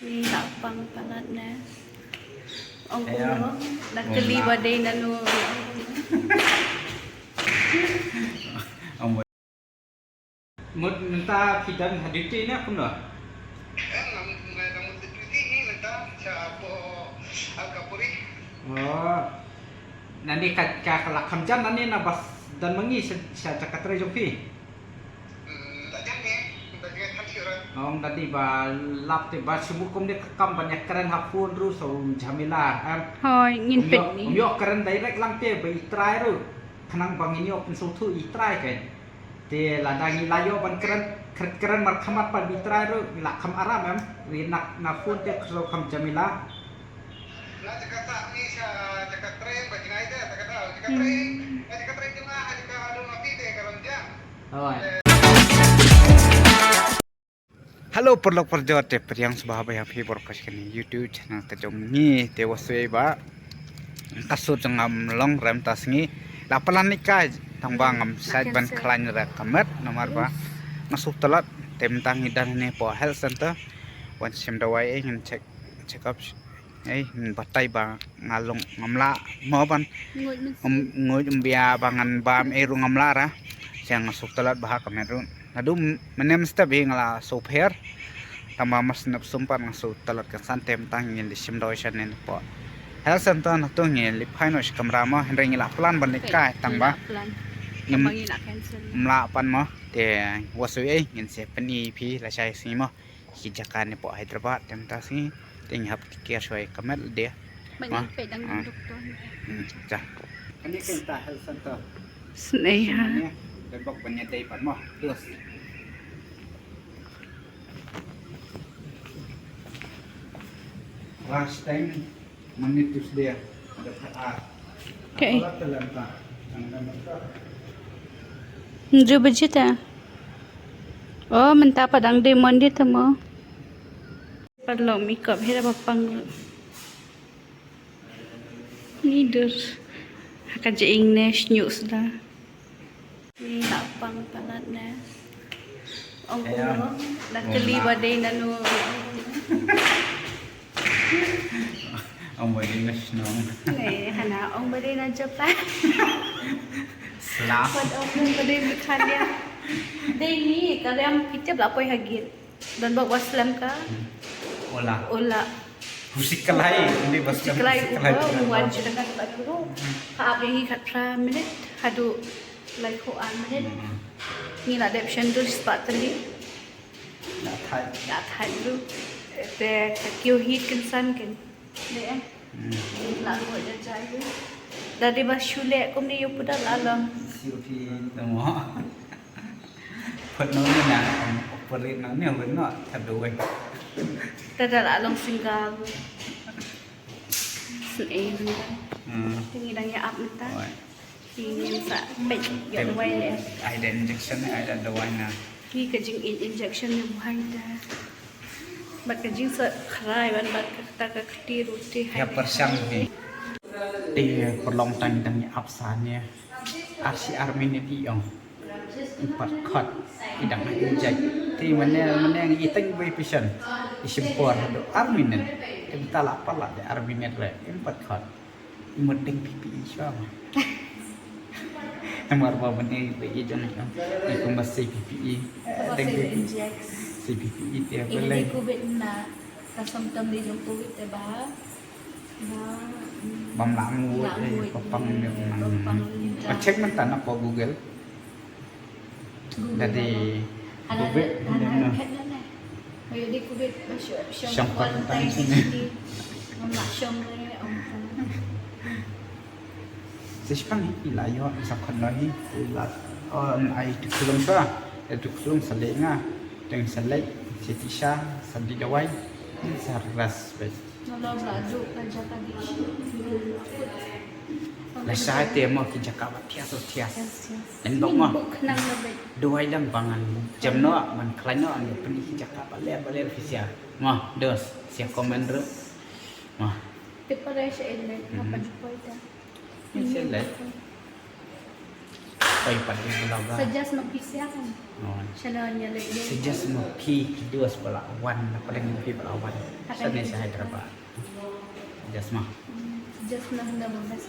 Ni lapang palat na. Ang kulo, nagkaliwa day na no. Một người ta khi đang hadit ini apa ndak? Oh, nanti kalau kamjan nanti nabas dan mengi saya cakap terjadi. Ông đã đi và lắp thì bà sư bố công đi cầm và nhạc keren hapun ru so jamila em. Hoy, ngin pit ni. Ông yok keren direct lang te ba itry ru. Kanang bangin yok pun so thu itry kan. Te la dangi layo ban keren mar khamat pa itry ru la kham aram em. Ri nak na pun te so kham jamila. Na Jakarta ni sa Jakarta ba jinay te Jakarta Jakarta juga ada adu mati te karon jam. Hoy. Halo perlok perjot yang sebahagia happy broadcast kini YouTube channel tajam ni tewaswe ba kasut ngam long rem tas ni lapalan nikah tang bangam side ban klan ra kamet nomor ba masuk telat tem tang hidan ni po health center wan sim dawai ngin check up batai ba ngalong ngamla mo ban ngoy umbia bangan bam eru ngamla ra siang masuk telat bah kamet run nadu menem step ngala soper tama mas nap sumpan ngasu talat kan santem tangin di simdoi chanen po health center na to ngin li phaino kamera ma hendring la plan ban kai tangba Ngin la cancel. mla pan mo te wasui ngin se pani pi la chai si mo hijakan ni po Hyderabad tem tasi ting hap kia shoi kamet dia Banyak pit ang doktor. ja ani kan ta health center Sneha. dan bok banyak day pan mo terus last time menitus dia ada PR. Okay. Apa terlempar? Njo bejita. Oh, mentah padang demon dia temo. Perlu makeup hera bapang. Nidur. Akan je English news dah. Ni lapang palat na. Ang kulo, nagkaliwa day na no. Ông mới đi national. Nè, hana ông ba day na Japan. Slap. Pad ông nun ba day mikhalya. Day ni karam kita lapoy hagit. Dan bag waslam ka. Olah. Ola. Musik kelai, ini bos Sekelai ko muan siya na kataguro. Kaabi katra minute hadu like ko an minute. Ni la adaptation do spot tali. Đã thay. Ya thadu. Te kyo hit kan san kan. De la ko ja jai. Dari bas shule ko ni yu puda lalang. Siêu thì tamo. Phật nói như nào, Phật liên nói nhiều vấn nọ thật đủ anh. Tada lalang singgal. Sneha. Tingi dang ya up nita. Tingin sa pet ya way le. Ai ada injection, ai ada dawai na. Ki ka jing injection ni buhay da. Bat ka jing sa kharai ban bat ka ta ka khti ruti hai. Ya persang ni. Di perlong tang tang absannya. Arsi armin ni yang 4 khot idang injek. Ti mana yang iteng we pisan. Isimpor do arminen. Kita lapar lah de arminen re 4 khot. Imedeng PPI sama. Amar ba bani be jan kan. Iku masih PPI. Deng si PPI dia boleh. Ini COVID na kasam tam di ng COVID te ba? Na Bam langu papang cek mentan apa Google. Dari Google Ayo di COVID Siyang quarantine sini. Ngomong siyang na ang Sespang ilayo sa kanoi ulat on ai tukulong sa tukulong sa lenga teng sa lek sitisha sa digawai sa ras bes Nolong laju kerja tadi. la sa temo ki jaka tias tias en dok mo Nang lebih. duai lang bangan jam no man klano an peni ki jaka bale fisia mo dos sia komender mo Tipe siya inlet. Apa jumpa ita? Ini saya lihat. Pai pada belaga. Suggest mag-PCR kan. Non. Channelnya lagi. Suggest mo pi dua sebelah awan, paling pi belawan. Sana sa Hyderabad. Suggest mo. Suggest na handa mabas.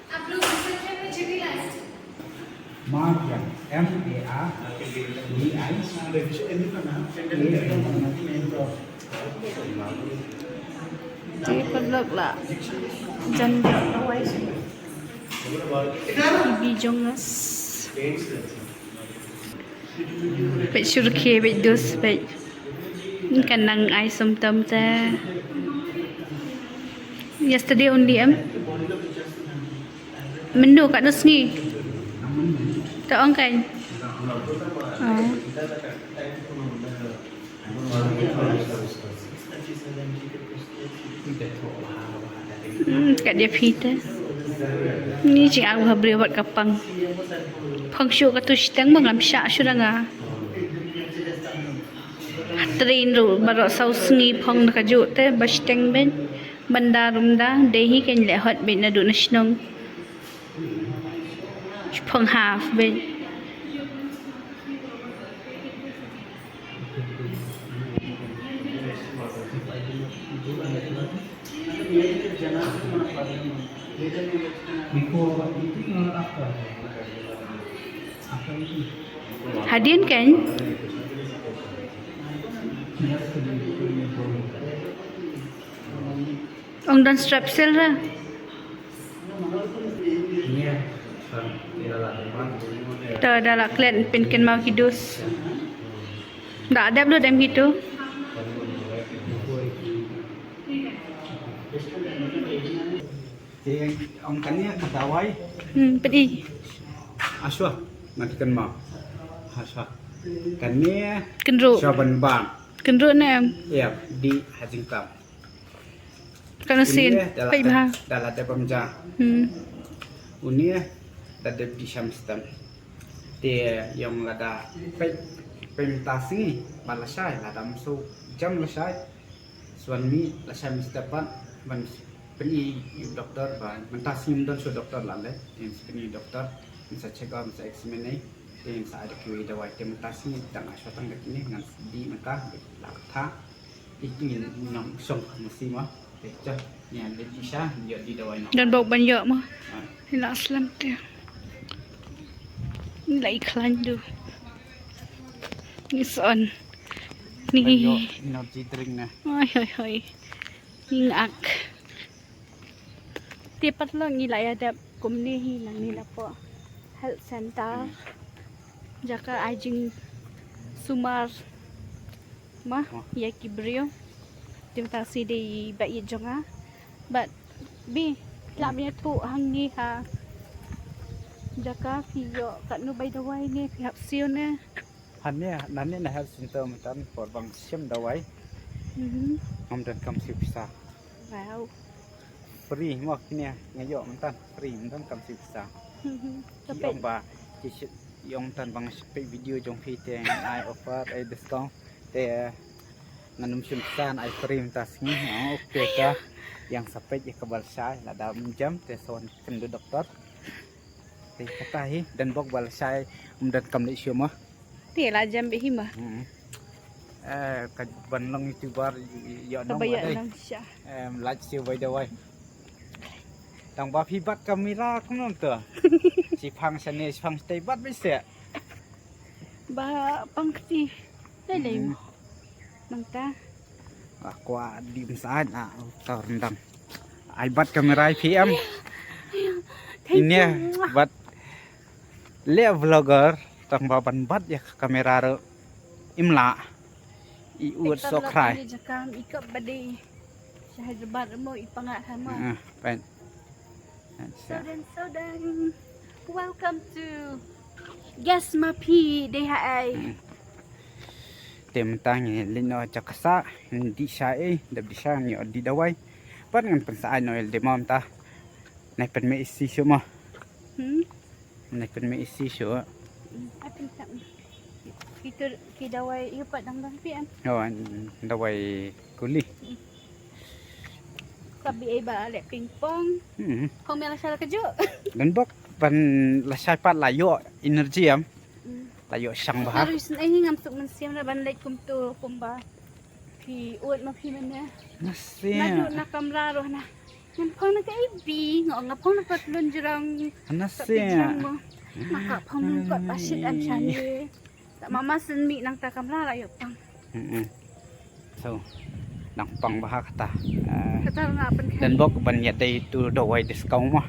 आप लोग दूसरे ट्रेन में चली आए Mariam, MARDI. Jadi peluk lah. Janda awai. Ibi jongas. Baik syurki, baik dos, baik kanang ai somtam ta. Yesterday only menu kat Nusni. Tak on kan? Oh. Kat dia pita. Ni cik aku habri buat kapang. Pangsyuk kat tu sitang bang syak syurang ah. Train ru barok saus ngi pang nakajuk te basteng ben. Bandar rumda dehi kan le hot ben na du nasionong. Pang half ben. Hadian kan? Ong dan strap sel lah. Dah lah kalian pinkan mau kidus. Dah ada belum dem gitu? Ông cánh kadawai. Pedih. Aswa, matikan ma. Aswa. Kania Kenruk. Syaban bang. Kenruk na em. Ya, di Hajingtam. Kan sin. Pai bah. Dalam ada pemja. Unia ada di Syamstam. Dia yang ada pemitasi balasai ada masuk jam lasai. Suami lasai mistapan man peni doktor ban mentasi dan su doktor lalle. Yang peni doktor bisa check up bisa examine yang sa ada kiwi dawai mentasi tang aswatang ini dengan di maka lakta itu yang song mesti mah. Cak ni ada Isha dia di dawai no. Dan bau banyak mah. Nak aslam dia. Ni lah iklan tu. Ni son. Ni. Energy drink na. Ay. Ingak. Tiap lo ngilai ada kumni lang nila po. Health center. Jaka ajing sumar. Mah, ya kibrio. Terima kasih di bayi jonga. But bi lamnya tu hangi ha. Jaka piyo kat nu bay dawai ni pihak siun ne. Hanya nani na health center metan for bang siam dawai. Om dan kam si bisa. Wow. Free mak ni ngayo metan free metan kam si bisa. Tapi Yang ba yang tan bang spek video jong fi te I offer a discount te nganum simsan I free tas ni okey ka yang sampai je kebal sai la dalam jam te son kendu doktor te katahi dan bok bal sai dan kam le syoma ni lah jam be hima. ka banlang youtuber yo nong Tabaya adai lang siya. like siu bai dawai tang ba phi bat kamera kung to si phang sane si phang stay bat bai se Ba pangti. Dai mo. Mangta. Aku di saan tau rendang. Ai bat kamera PM. Ini bat le vlogger tang baban bat ya kamera ro imla. I uat so krai. Jakam ikut badi. Syahid rebat mo ipangat hama. Pen. Sodan. Welcome to Guess Mapi DHI. Tem tanya lino jakasa hindi sai da bisa ni di dawai. Pan ngan pensaan no el demam ta. Nai pen me isi semua. Nai pen me isi semua. Apa tak? Kita dawai ipat dang PM. Oh, dawai kuli. Sabi ay ba lek pingpong. Kung may salah kejo. Dan bok ban la sai pat la yo energy am Mm. la yo sang bah Harus ini ngamsuk mensiam na bandai kumtu kumba. Pi uat ma pi mana. nasi Nadu na kamera roh na. Ngampang na kaibi, ngapang na patlon jurang nasi jurang mo. Makapang nang kot pasit am chani. Tak mama senmi nang ta kamera ayo pang. so nang pang bah kata Kata nga pen dan bok ban ya dai tu dawai discount mah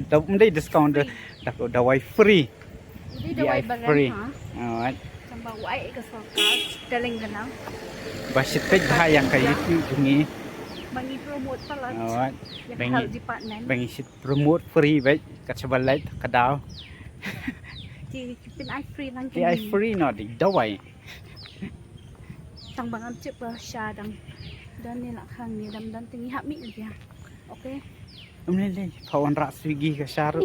dai discount dak dawai free Di Di dawai ay baran free. ha. alright Samba wai ka sokal teleng ganang. basit bah yang kayak itu jungi Bangi promote pala. alright Yang bangi- health department. bang isit promote free baik kat sebalai kadau Di pin ai free lang di ai free no di dawai Tang bangam cip ba sya dang. Dan ni nak khang ni dam dan tingi hak mi dia. Okey. Umlele pawan rak swigi ke syaru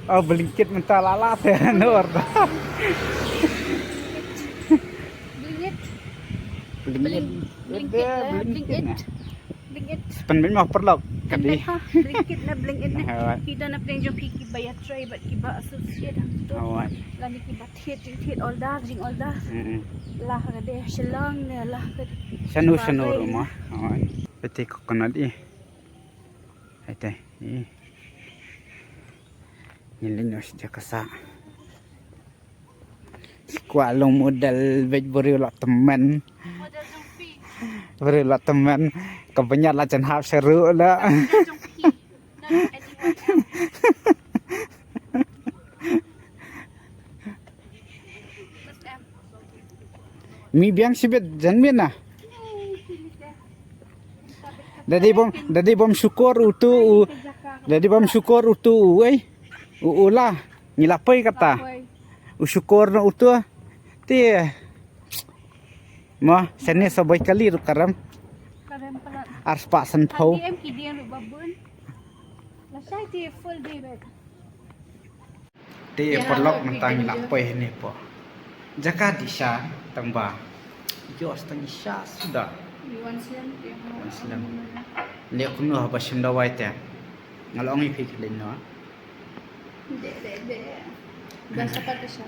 oh belingkit mentah lalat ya nur Blingit. belingkit Blingit lah. Blingit. Blingit. penben mau perlok kadi Ha, blingit na blingit na. Alright. Kita na pleng jo piki bayar try but kiba associate hang tu. Alright. Lani kiba thiet all dah jing all dah. Lah ka deh selang ne lah ka. sanu rumah peti coconut i ete i nyelinos jakasa kualong modal bej beri lah teman Modal jong pi. beri lah teman kebanyak lah jan hap seru lah Modal jong pi. Dan anyone else. mi biang sibet jan min nah Dadi bom syukur utu dadi bom syukur utu ulah ngilapai kata syukur no utu ti mah sene sabai kali ru karam Karam pala. ars pak san phau DM kidian lu babun. La sai ti full day back. ti Ya, perlok habis mentang kan ngilapai ni po jaka disha tangba jos tang isha sudah Iwan siang ti. Iwan siang. le kuno ba shimda waite ngalong i phiklin no De. Bahasa pada siya.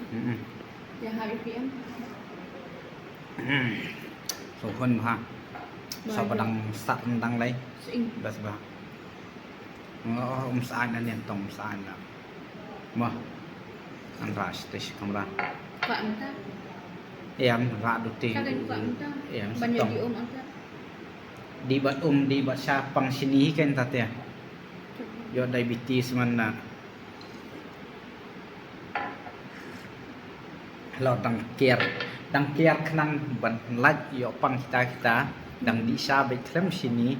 Yang hari PM. so hun ha sa padang sak tang lai Sing. bas ba saan na niyan tong saan na mah ang ras tes kamera Pak Anta. em ra duti Kalian Pak Anta. em Banyak tong di Anta. di bat sa pang sini kan tate yo diabetes man na lo dang kier kenang ban laj yo pang kita dang di sa be klem sini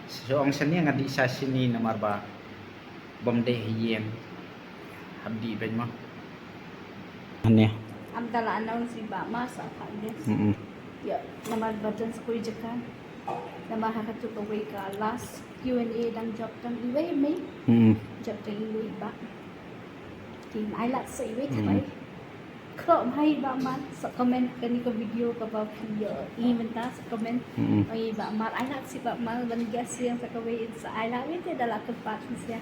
so ang sini nga di sa sini namar ba bom de hiem habdi ben mo ane Am tala anaw si Bama sa kanya. Ya, nama badan sekuri jekan. Nama hakatu kawai ka last Q&A dan job tang iwe me. Job tang iwe ba. Thì ai lại sẽ với cái Kro hay ba man sa comment kani ko video ka ba video inventa sa comment ay ba mar ai lại si ba mal ban gas yang sa kawai sa ai lại với dala ka pat siya.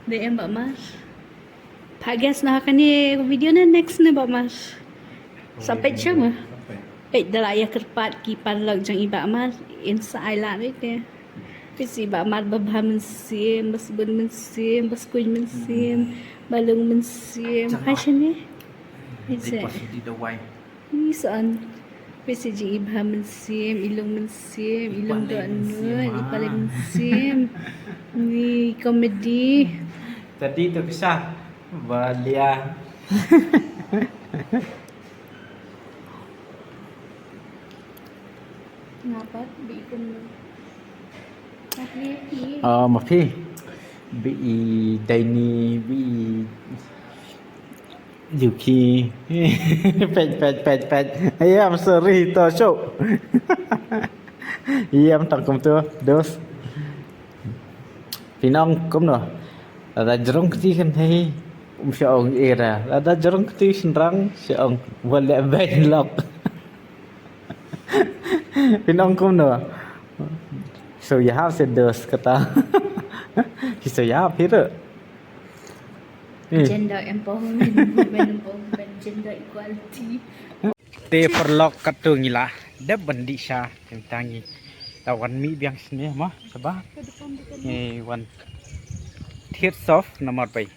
DM ba mar. Pagas na kani video na next na ba mar. Sampai siya mo. Dala ya kerpat ki parlag jang iba mar insa ai lại với Pisi ba mar babha mensim, bas bun mensim, bas kuy mensim, balung mensim. Kasya ni? di Isa. pas di dawai Saan? Pisi jing ibha mensim, ilong mensim, ilong doan nun, ipalay mensim. Ni komedi. tadi tu kisah balia Ngapa? Bikin. Naklihi. mà phi bị đầy ni bị nhiều khi pet em sorry to show em tặng công tơ dos thì nong cũng rồi là jerong keti kan thấy sẽ ông era là jerong keti senrang sẽ ông vừa lẹ bên lọc thì nong cũng rồi So you have said this kata. So you have here. Gender empowerment, women empowerment, gender equality. Te perlok katung ila. Dah bendi sya tangi. Tawan mi biang sini mah sebab. Ni wan thiet soft nomor 3.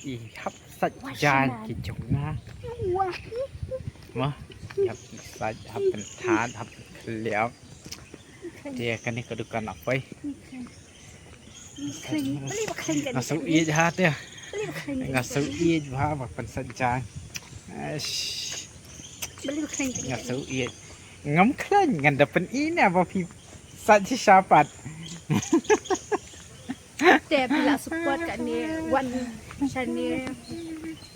I hap sạch jan ki chung na. Mah. Hap sạch hap than hap liao. Dia kan ni kedukan apa? Ngasuh iya jahat ya. Ngasuh iya jahat apa saja. Ngasuh iya. Ngam klan ngan dapat ini apa pi saja syapat.แต่พี่ละสปอร์ตกันนี่วันฉันนี่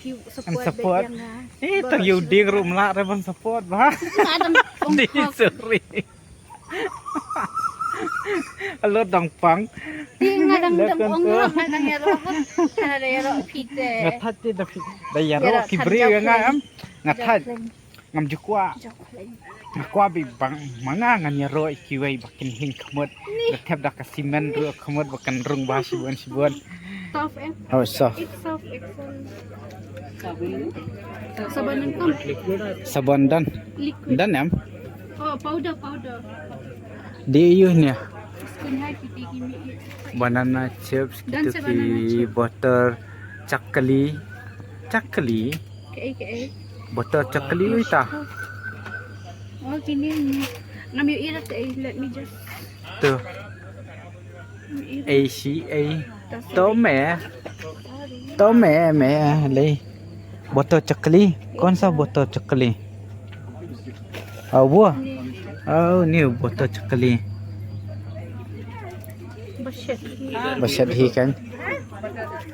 พี่สปอร์ต support. แบบยังไง Tak you ding rum la reban support bah. Di suri. Halo dong pang. Di ngadang dong ong ngadang ya roh. Ada ya roh pite. Ngatat ti da yaro kibri nga am. Ngatat ngam jukwa. Ngakwa bi bang manga ngan yaro ikiwai bakin hin khamut. Gatep dak simen ru khamut bakan rung bah sibuan. Soft eh. Oh soft. It's soft excellent. Sabanan kom. Sabon dan Liquid. am. Oh powder. Di you ni Spoon hai piti kimi. banana chips Dan gitu sa banana ki butter cakli Ke. butter cakli ita Oh kini ngam you eat it. Let me just tu ACA to me le butter cakli कौन सा butter cakli वो ni butter cakli Basyad hi kan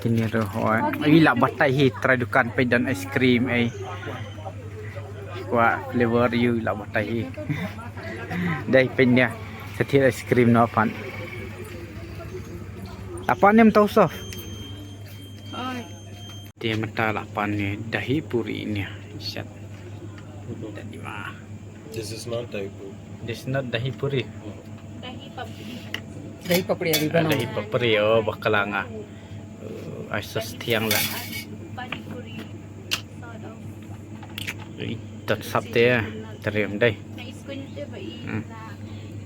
kini roh ai la batai hi tradukan pedan ice cream ai kwa flavor you la batai hi dai penya setia ice cream no pan apa nem tau so dia mata lapan ni dahi puri ni syat tadi mah This is not type. this not dahi puri Dahi papri abi bana. dahi papri oh bakalanga asas tiang lah tat sabte terem dai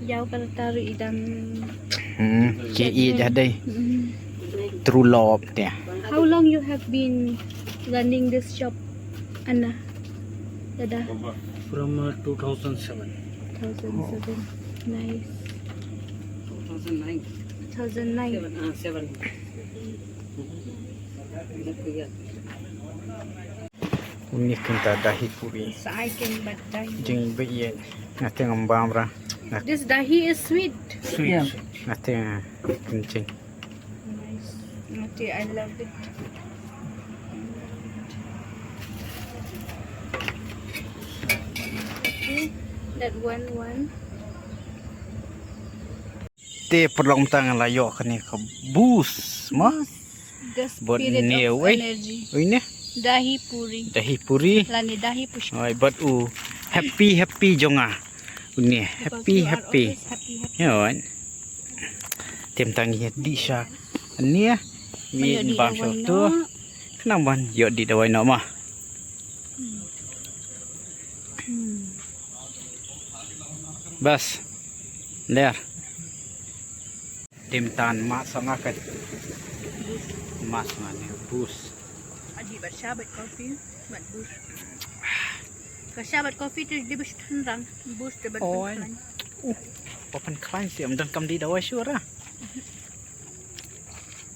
Jauh kalau taruh idang. ke i jadai true love dia How long you have been running this shop, Anna? Dada, From 2007. 2007. Nice. 2009. 2009. 7. ini kita dahi puri I can but dahi. jeng bayi nanti ngambang ra This dahi is sweet. sweet Yeah. nanti kencing Nice. Okay, I love it. Okay, that one. te perlong tangan layo kani ke bus mah The Buat spirit ni, of weh. energy. ini Dahi puri. dahi puri Lani dahi push. oi but happy jonga ini happy Happy. yon tem tangi di sya ni Mayo mi di bang awal tu no. kenang ban yo di dawai no mah bas ler tim tan mak sangakat mas ngane bus Aji bat syabat kopi, bat bus. Ke syabat kopi tu dia bus tenrang, bus dia bat Oh. tenrang. papan klain si amdan kam di dawai syura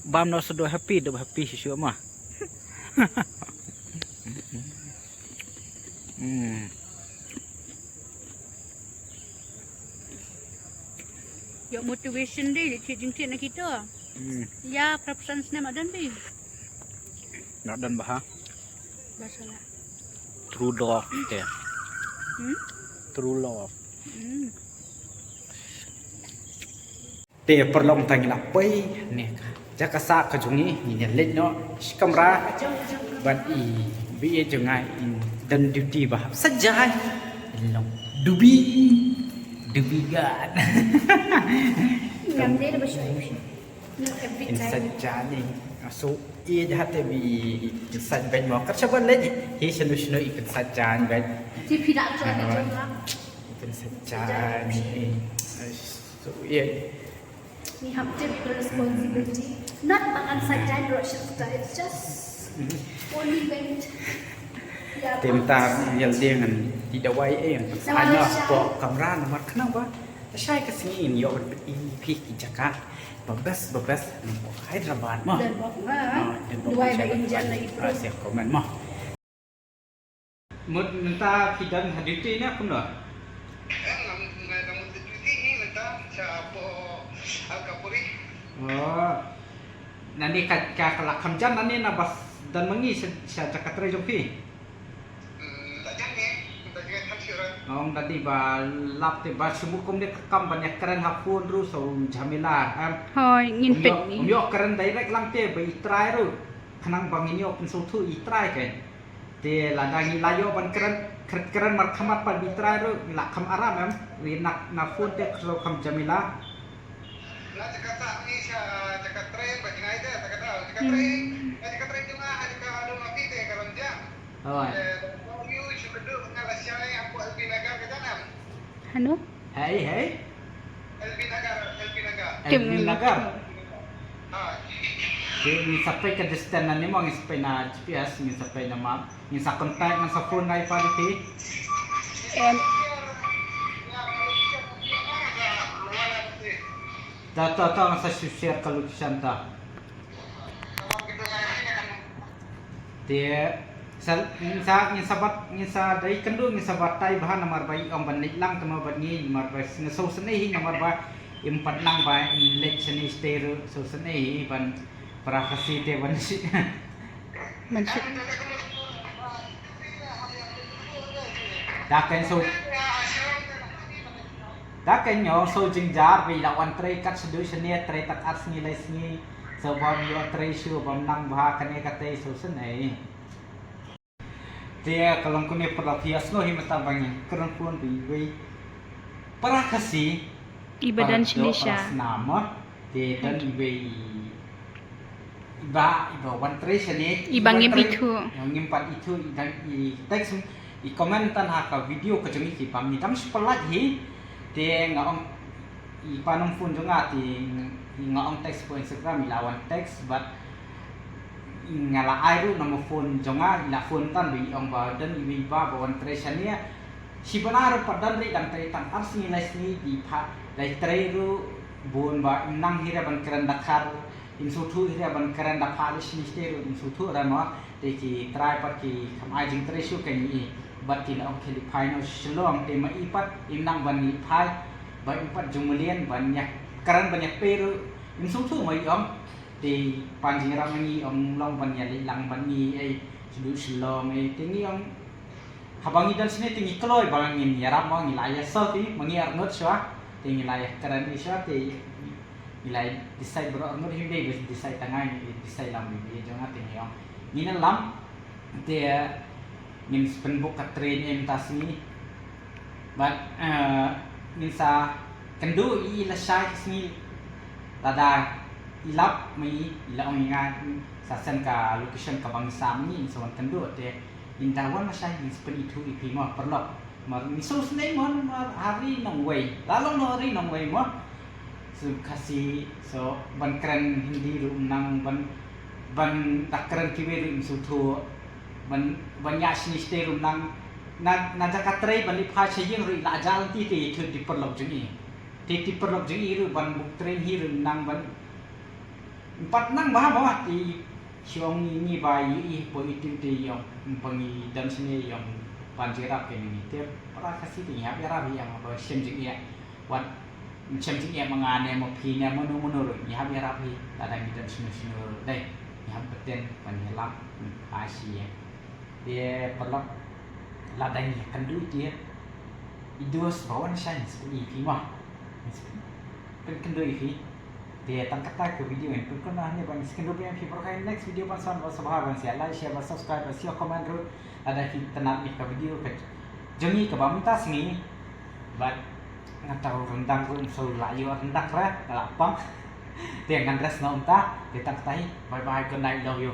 bam no sedo happy do happy syura mah Yok motivation dia jing nak kita. Ya, perasaan senang dan bi. nak dan bah Basalah. true love dia Hmm? true love Hmm. te perlong tangi la pai ni jaka sa ka jungi ni let no kamera ban i bi e jungai in dan duty bah sajai long dubi gan Ngam dia dah bersyukur. Not every inside time. jani so ia jahat bi inside ben mo kat saban le hi sunu ikut sajan ben Dia tidak tu ada orang. ikut sajan so ia We have to take responsibility. Not makan saja Russia. It's just only went. Yeah, tim ta yang dia ngan tidak wai hanya ko kamera nomor kenapa saya kesini ini yo pi jaka babas Hyderabad mah Dan bawa dua bagian jalan lagi terus. Asia komen mah mut minta kidan haditi ni aku dah namun tujuh ini letak siapa Al-Kapuri. oh nanti kalau kamjan nanti nabas dan mengi saya cakap terjumpi Tak jangan, tak jangan hancur. Ông tadi ba lap te ba sumukum dia kam banyak keren hapun ru so jamila am Hoi, ngin pek ni. yo keren direct lang te ba itrai ru kanang bang ini open so tu itrai kan te ladang layo ban keren mar khamat pan itrai ru la kham aram am ri nak fun te so kam jamila Nak cakap tak ni saya cakap tren bagi ngai dia tak kata cakap tren. Cakap tren juga cakap ada mati teh kalau jam. rồi You should do kalau saya apa LB Nagar ke tanam. Ano? hey LB Nagar. Elvin Nagar Ah, Jadi ni sampai ke distance ni mo ngi sampai na GPS ngi sampai na map ngi sa contact ngi sa phone ngai pa ti And ta sa share ka location ta dia ngi sa dai kendu ngi sa batai bahan nomor bai om ban lang tama ban ngi nomor bai ngi so sene hi nomor ba impat lang ba let sene stay so sene hi ban prakasi te ban si mansuk. Daken so Daken nyo so jing jar bi la wan tray kat sedu sene tray tak at ngi lai ngi so bom yo tray shu bom nang ba kane kate so sene dia kalau kuni perlapias no himata bangi keren pun bi prakasi Ibadan Indonesia. nama dia dan ibai iba wan tray sene Ibang itu. yang ngimpat itu dan i teks i komentan haka video ke jemi ki pam ni tam sepelat hi dia ngaong i panong pun jonga ti ngaong teks po Instagram ilawan teks but ngala airu nama phone jonga ila phone tan bi ong ba dan ibi ba wan tray sene si benar padan ri dan tray tan arsi nilai sini di pa dai tray ru bon ba nang hira ban keren dakar in sutu hira ban keren dakar sini steru in sutu rama de ki try pat ki kam ai jing tray shu kan ni bat ki la ok li pai no shlong te ma ipat im nang ban li pai ba ipat jumlian banyak keren banyak peru in sutu mai om di panjing ram ni om long ban ya li lang ban ni ai sudu shlong ai tingi om habangi dan sini tinggi kloy bangin ya ram mangi laya selfie mangi arnot swa tinggi laya keren isya ti nilai decide bro arnot himbe bes decide tangai decide lam bi jonga tinggi om ngina lam dia ngin penbuk ka train em tasni but minsa kendu I la sai sini lada ilap mai ila onga sasan ka location ka bangsa ni so kendu te indawan masai ni seperti itu ipi mo perlu mar misos nei mon hari nong wei lalu no hari nong wei mo so kasi so ban keren hindi ru nang ban tak keren kiwe ru sutu ban ya sini stay ru nang na jakat tray ban li pha chejing ru la jal ti thu di perlu jungi ti perlu jungi ru ban buk train hi ru nang ban empat nang bah bah ti siong ni ba i po itu ti yang pangi dan sini yang panjera ke ni te para kasi ti ya bera bi yang ba sem jing ya wat sem jing ya mangane mo phi ne mo no ru ya bera bi ta dang dan sini dai ya beten pan helam asia dia perlu ladang ya kandu dia idus bawan science ni pi mah kan kandu ifi dia tangkap ke video ini pun hanya bang sekian rupiah yang kita next video pasal sahabat saya like share subscribe share komen ada kita nak ke video ke jengi ke bamita sini but ngatau rendang rum so layu rendak ra lapang tiang kan res na unta kita tahi bye bye good night love you